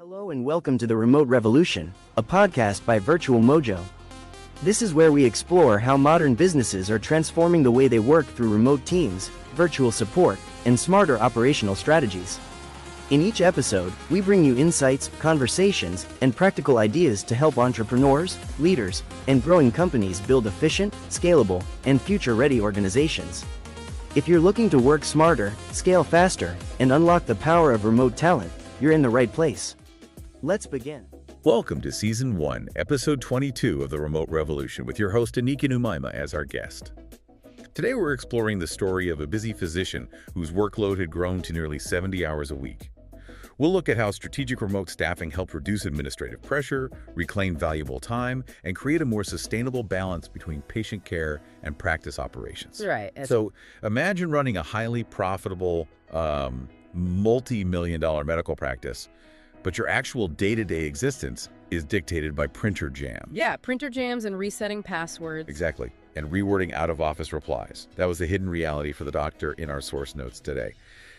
Hello and welcome to the Remote Revolution, a podcast by Virtual Mojo. This is where we explore how modern businesses are transforming the way they work through remote teams, virtual support, and smarter operational strategies. In each episode, we bring you insights, conversations, and practical ideas to help entrepreneurs, leaders, and growing companies build efficient, scalable, and future-ready organizations. If you're looking to work smarter, scale faster, and unlock the power of remote talent, you're in the right place. Let's begin. Welcome to Season 1, Episode 22 of the Remote Revolution with your host Aneeq and Umaima as our guest. Today we're exploring the story of a busy physician whose workload had grown to nearly 70 hours a week. We'll look at how strategic remote staffing helped reduce administrative pressure, reclaim valuable time, and create a more sustainable balance between patient care and practice operations. Right. So imagine running a highly profitable, multi-million-dollar medical practice, but your actual day-to-day existence is dictated by printer jams. Yeah, printer jams and resetting passwords. Exactly. And rewording out-of-office replies. That was the hidden reality for the doctor in our source notes today.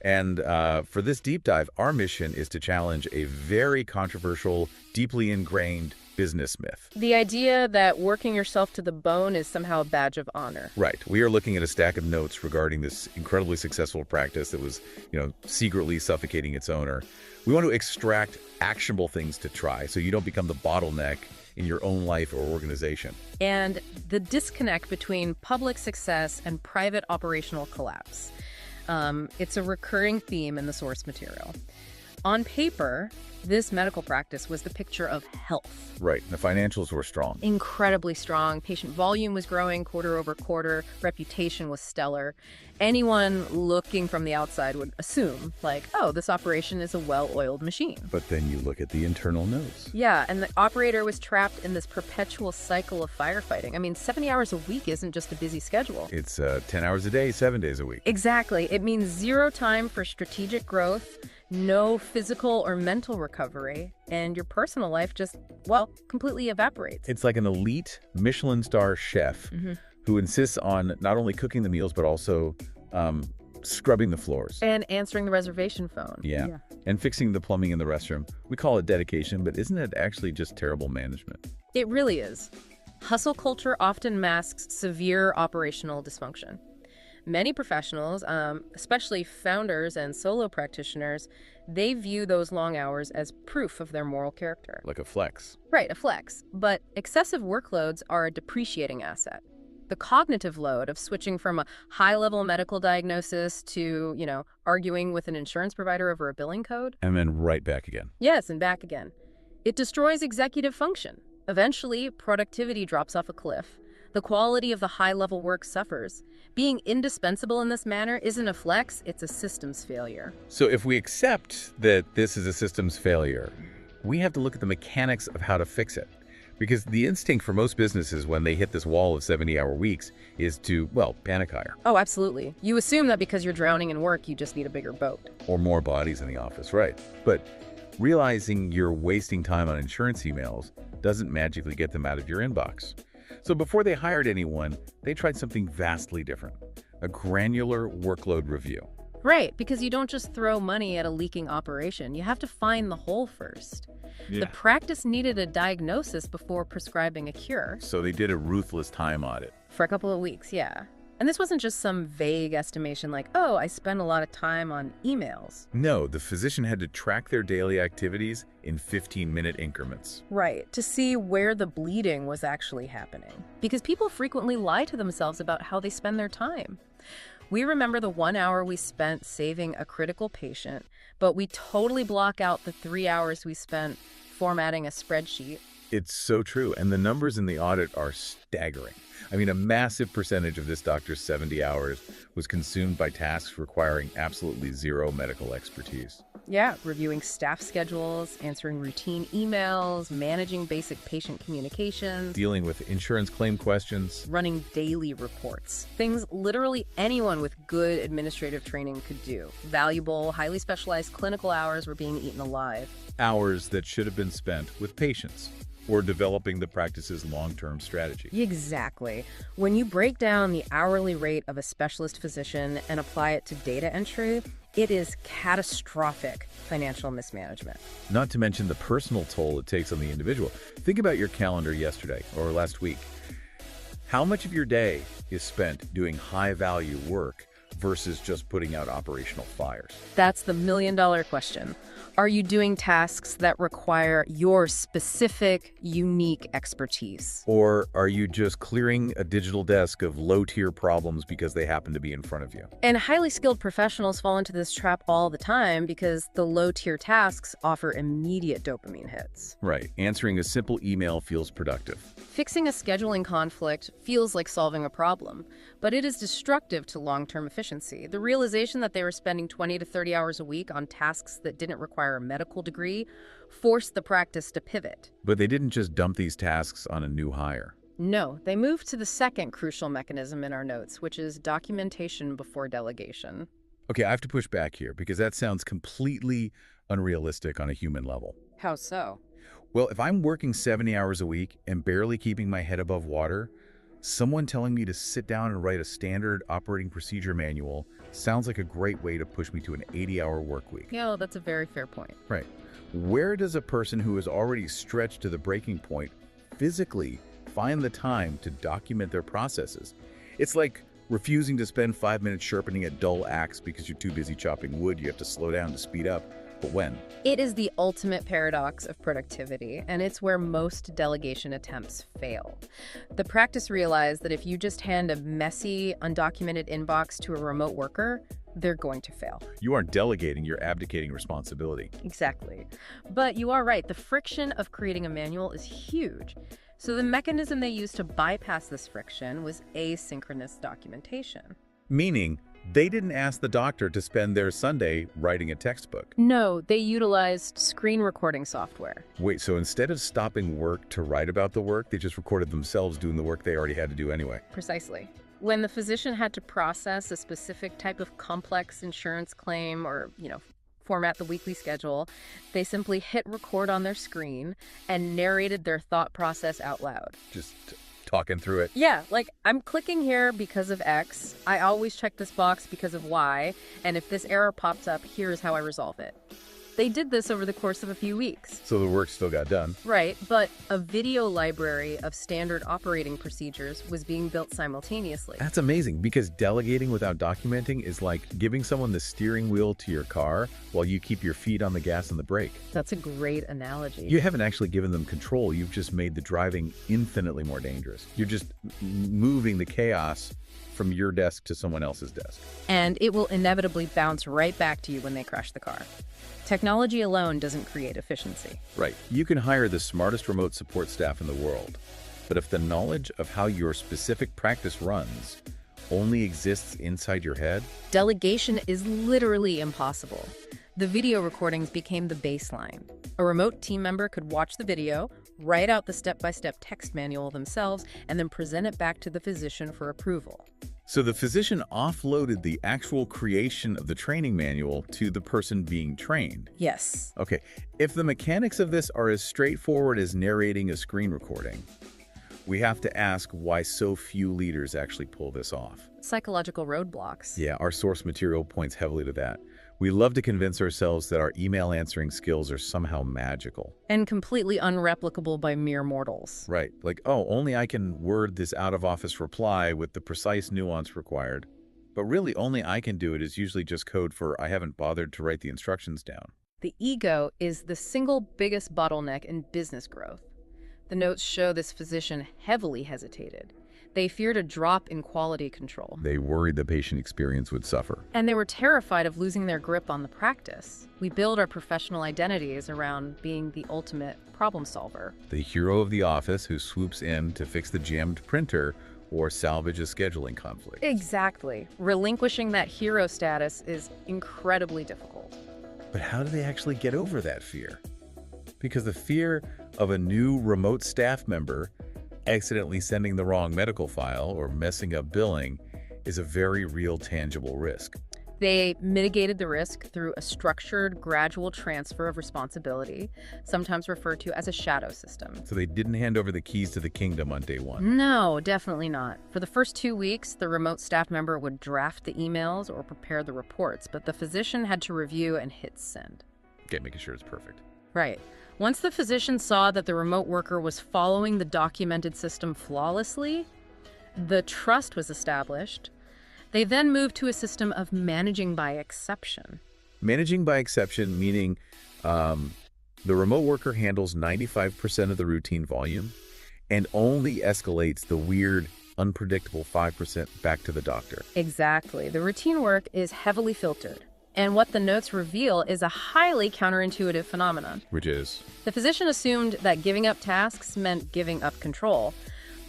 And for this deep dive, our mission is to challenge a very controversial, deeply ingrained business myth. The idea that working yourself to the bone is somehow a badge of honor. Right. We are looking at a stack of notes regarding this incredibly successful practice that was, secretly suffocating its owner. We want to extract actionable things to try so you don't become the bottleneck in your own life or organization. And the disconnect between public success and private operational collapse. It's a recurring theme in the source material. On paper, this medical practice was the picture of health. Right. The financials were strong. Incredibly strong. Patient volume was growing quarter over quarter. Reputation was stellar. Anyone looking from the outside would assume, this operation is a well-oiled machine. But then you look at the internal notes. Yeah, and the operator was trapped in this perpetual cycle of firefighting. 70 hours a week isn't just a busy schedule. It's 10 hours a day, 7 days a week. Exactly. It means zero time for strategic growth, no physical or mental recovery, and your personal life just, completely evaporates. It's like an elite Michelin star chef who insists on not only cooking the meals, but also scrubbing the floors. And answering the reservation phone. Yeah. And fixing the plumbing in the restroom. We call it dedication, but isn't it actually just terrible management? It really is. Hustle culture often masks severe operational dysfunction. Many professionals, especially founders and solo practitioners, they view those long hours as proof of their moral character. Like a flex. Right, a flex. But excessive workloads are a depreciating asset. The cognitive load of switching from a high-level medical diagnosis to, arguing with an insurance provider over a billing code. And then right back again. Yes, and back again. It destroys executive function. Eventually, productivity drops off a cliff. The quality of the high-level work suffers. Being indispensable in this manner isn't a flex, it's a systems failure. So if we accept that this is a systems failure, we have to look at the mechanics of how to fix it. Because the instinct for most businesses when they hit this wall of 70-hour weeks is to, panic hire. Oh, absolutely. You assume that because you're drowning in work, you just need a bigger boat. Or more bodies in the office, right. But realizing you're wasting time on insurance emails doesn't magically get them out of your inbox. So before they hired anyone, they tried something vastly different, a granular workload review. Right, because you don't just throw money at a leaking operation. You have to find the hole first. Yeah. The practice needed a diagnosis before prescribing a cure. So they did a ruthless time audit. For a couple of weeks, yeah. And this wasn't just some vague estimation like, I spend a lot of time on emails. No, the physician had to track their daily activities in 15-minute increments. Right, to see where the bleeding was actually happening. Because people frequently lie to themselves about how they spend their time. We remember the 1 hour we spent saving a critical patient, but we totally block out the 3 hours we spent formatting a spreadsheet. It's so true, and the numbers in the audit are staggering. A massive percentage of this doctor's 70 hours was consumed by tasks requiring absolutely zero medical expertise. Yeah, reviewing staff schedules, answering routine emails, managing basic patient communications, dealing with insurance claim questions, running daily reports. Things literally anyone with good administrative training could do. Valuable, highly specialized clinical hours were being eaten alive. Hours that should have been spent with patients or developing the practice's long-term strategy. Exactly. When you break down the hourly rate of a specialist physician and apply it to data entry, It is catastrophic financial mismanagement. Not to mention the personal toll it takes on the individual. Think about your calendar yesterday or last week. How much of your day is spent doing high-value work versus just putting out operational fires? That's the million-dollar question. Are you doing tasks that require your specific, unique expertise? Or are you just clearing a digital desk of low-tier problems because they happen to be in front of you? And highly skilled professionals fall into this trap all the time because the low-tier tasks offer immediate dopamine hits. Right. Answering a simple email feels productive. Fixing a scheduling conflict feels like solving a problem, but it is destructive to long-term efficiency. The realization that they were spending 20 to 30 hours a week on tasks that didn't require a medical degree forced the practice to pivot. But they didn't just dump these tasks on a new hire. No, they moved to the second crucial mechanism in our notes, which is documentation before delegation. Okay, I have to push back here because that sounds completely unrealistic on a human level. How so? Well, if I'm working 70 hours a week and barely keeping my head above water, someone telling me to sit down and write a standard operating procedure manual sounds like a great way to push me to an 80-hour work week. Yeah, that's a very fair point. Right. Where does a person who is already stretched to the breaking point physically find the time to document their processes? It's like refusing to spend 5 minutes sharpening a dull axe because you're too busy chopping wood. You have to slow down to speed up. But when? It is the ultimate paradox of productivity, and it's where most delegation attempts fail. The practice realized that if you just hand a messy, undocumented inbox to a remote worker, they're going to fail. You aren't delegating, you're abdicating responsibility. Exactly. But you are right, the friction of creating a manual is huge. So the mechanism they used to bypass this friction was asynchronous documentation. Meaning, they didn't ask the doctor to spend their Sunday writing a textbook. No, they utilized screen recording software. Wait, so instead of stopping work to write about the work, they just recorded themselves doing the work they already had to do anyway? Precisely. When the physician had to process a specific type of complex insurance claim or, format the weekly schedule, they simply hit record on their screen and narrated their thought process out loud. Just talking through it. Yeah, like, I'm clicking here because of X, I always check this box because of Y, and if this error pops up, here's how I resolve it. They did this over the course of a few weeks. So the work still got done. Right, but a video library of standard operating procedures was being built simultaneously. That's amazing, because delegating without documenting is like giving someone the steering wheel to your car while you keep your feet on the gas and the brake. That's a great analogy. You haven't actually given them control, you've just made the driving infinitely more dangerous. You're just moving the chaos from your desk to someone else's desk. And it will inevitably bounce right back to you when they crash the car. Technology alone doesn't create efficiency. Right. You can hire the smartest remote support staff in the world, but if the knowledge of how your specific practice runs only exists inside your head, delegation is literally impossible. The video recordings became the baseline. A remote team member could watch the video, write out the step-by-step text manual themselves, and then present it back to the physician for approval. So the physician offloaded the actual creation of the training manual to the person being trained. Yes. Okay, if the mechanics of this are as straightforward as narrating a screen recording, we have to ask why so few leaders actually pull this off. Psychological roadblocks. Yeah, our source material points heavily to that. We love to convince ourselves that our email answering skills are somehow magical. And completely unreplicable by mere mortals. Right, like, oh, only I can word this out-of-office reply with the precise nuance required. But really, only I can do it is usually just code for I haven't bothered to write the instructions down. The ego is the single biggest bottleneck in business growth. The notes show this physician heavily hesitated. They feared a drop in quality control. They worried the patient experience would suffer. And they were terrified of losing their grip on the practice. We build our professional identities around being the ultimate problem solver. The hero of the office who swoops in to fix the jammed printer or salvage a scheduling conflict. Exactly. Relinquishing that hero status is incredibly difficult. But how do they actually get over that fear? Because the fear of a new remote staff member accidentally sending the wrong medical file or messing up billing is a very real, tangible risk. They mitigated the risk through a structured, gradual transfer of responsibility, sometimes referred to as a shadow system. So they didn't hand over the keys to the kingdom on day one. No, definitely not. For the first 2 weeks, the remote staff member would draft the emails or prepare the reports, but the physician had to review and hit send. Okay, making sure it's perfect. Right. Once the physician saw that the remote worker was following the documented system flawlessly, the trust was established. They then moved to a system of managing by exception. Managing by exception, meaning the remote worker handles 95% of the routine volume and only escalates the weird, unpredictable 5% back to the doctor. Exactly. The routine work is heavily filtered. And what the notes reveal is a highly counterintuitive phenomenon. Which is? The physician assumed that giving up tasks meant giving up control.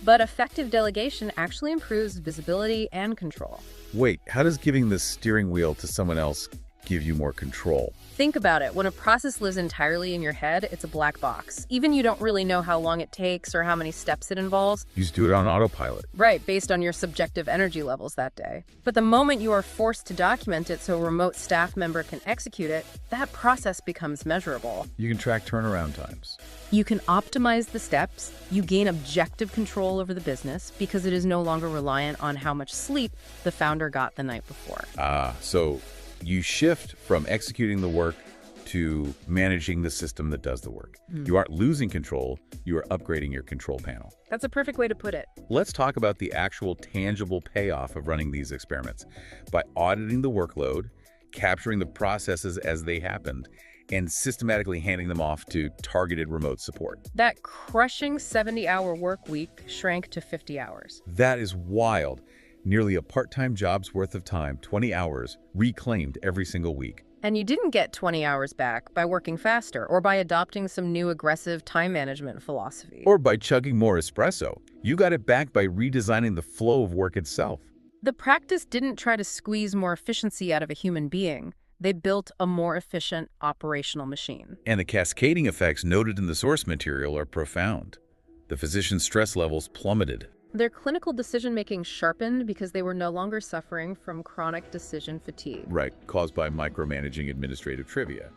But effective delegation actually improves visibility and control. Wait, how does giving the steering wheel to someone else give you more control? Think about it. When a process lives entirely in your head, it's a black box. Even you don't really know how long it takes or how many steps it involves. You just do it on autopilot. Right, based on your subjective energy levels that day. But the moment you are forced to document it so a remote staff member can execute it, that process becomes measurable. You can track turnaround times. You can optimize the steps. You gain objective control over the business because it is no longer reliant on how much sleep the founder got the night before. So you shift from executing the work to managing the system that does the work. You aren't losing control, you are upgrading your control panel. That's a perfect way to put it. Let's talk about the actual tangible payoff of running these experiments. By auditing the workload, capturing the processes as they happened, and systematically handing them off to targeted remote support. That crushing 70-hour work week shrank to 50 hours. That is wild. Nearly a part-time job's worth of time, 20 hours, reclaimed every single week. And you didn't get 20 hours back by working faster or by adopting some new aggressive time management philosophy. Or by chugging more espresso. You got it back by redesigning the flow of work itself. The practice didn't try to squeeze more efficiency out of a human being. They built a more efficient operational machine. And the cascading effects noted in the source material are profound. The physician's stress levels plummeted. Their clinical decision-making sharpened because they were no longer suffering from chronic decision fatigue. Right, caused by micromanaging administrative trivia.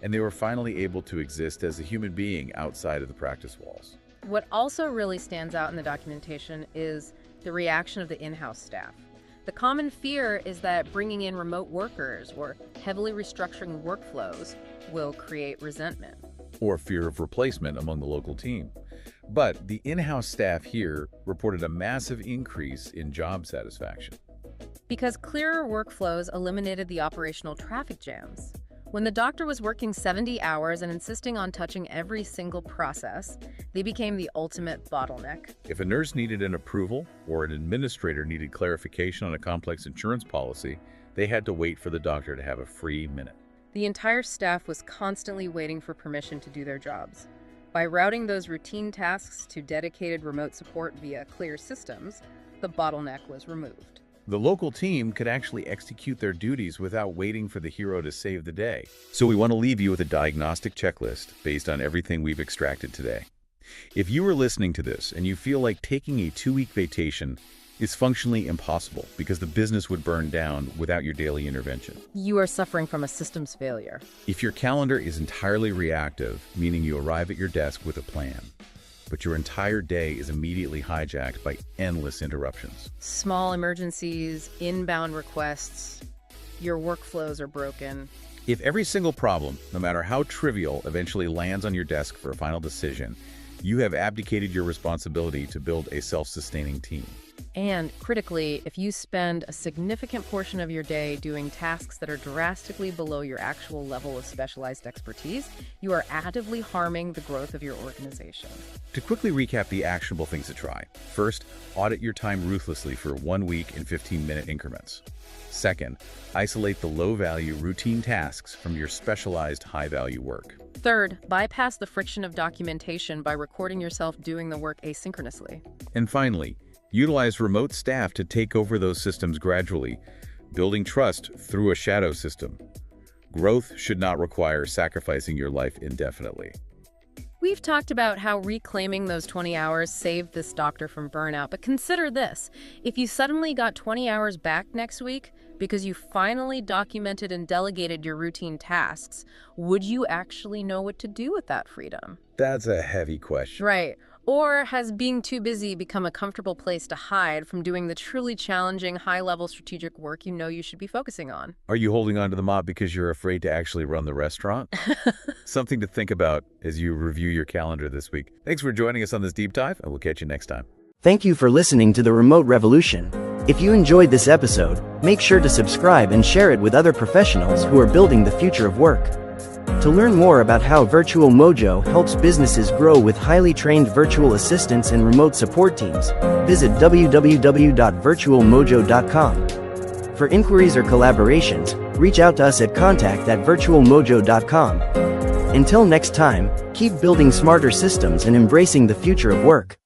And they were finally able to exist as a human being outside of the practice walls. What also really stands out in the documentation is the reaction of the in-house staff. The common fear is that bringing in remote workers or heavily restructuring workflows will create resentment. Or fear of replacement among the local team. But the in-house staff here reported a massive increase in job satisfaction. Because clearer workflows eliminated the operational traffic jams. When the doctor was working 70 hours and insisting on touching every single process, they became the ultimate bottleneck. If a nurse needed an approval or an administrator needed clarification on a complex insurance policy, they had to wait for the doctor to have a free minute. The entire staff was constantly waiting for permission to do their jobs. By routing those routine tasks to dedicated remote support via clear systems, the bottleneck was removed. The local team could actually execute their duties without waiting for the hero to save the day. So we want to leave you with a diagnostic checklist based on everything we've extracted today. If you are listening to this and you feel like taking a 2-week vacation is functionally impossible because the business would burn down without your daily intervention. You are suffering from a systems failure. If your calendar is entirely reactive, meaning you arrive at your desk with a plan, but your entire day is immediately hijacked by endless interruptions. Small emergencies, inbound requests, your workflows are broken. If every single problem, no matter how trivial, eventually lands on your desk for a final decision, you have abdicated your responsibility to build a self-sustaining team. And critically, if you spend a significant portion of your day doing tasks that are drastically below your actual level of specialized expertise, you are actively harming the growth of your organization. To quickly recap the actionable things to try. First, audit your time ruthlessly for 1 week in 15-minute increments. Second, isolate the low-value routine tasks from your specialized high-value work. Third, bypass the friction of documentation by recording yourself doing the work asynchronously. And finally, utilize remote staff to take over those systems gradually, building trust through a shadow system. Growth should not require sacrificing your life indefinitely. We've talked about how reclaiming those 20 hours saved this doctor from burnout, but consider this. If you suddenly got 20 hours back next week, because you finally documented and delegated your routine tasks, would you actually know what to do with that freedom? That's a heavy question. Right. Or has being too busy become a comfortable place to hide from doing the truly challenging, high-level strategic work you know you should be focusing on? Are you holding on to the mop because you're afraid to actually run the restaurant? Something to think about as you review your calendar this week. Thanks for joining us on this deep dive, and we'll catch you next time. Thank you for listening to The Remote Revolution. If you enjoyed this episode, make sure to subscribe and share it with other professionals who are building the future of work. To learn more about how Virtual Mojo helps businesses grow with highly trained virtual assistants and remote support teams, visit www.virtualmojo.com. For inquiries or collaborations, reach out to us at contact@virtualmojo.com. Until next time, keep building smarter systems and embracing the future of work.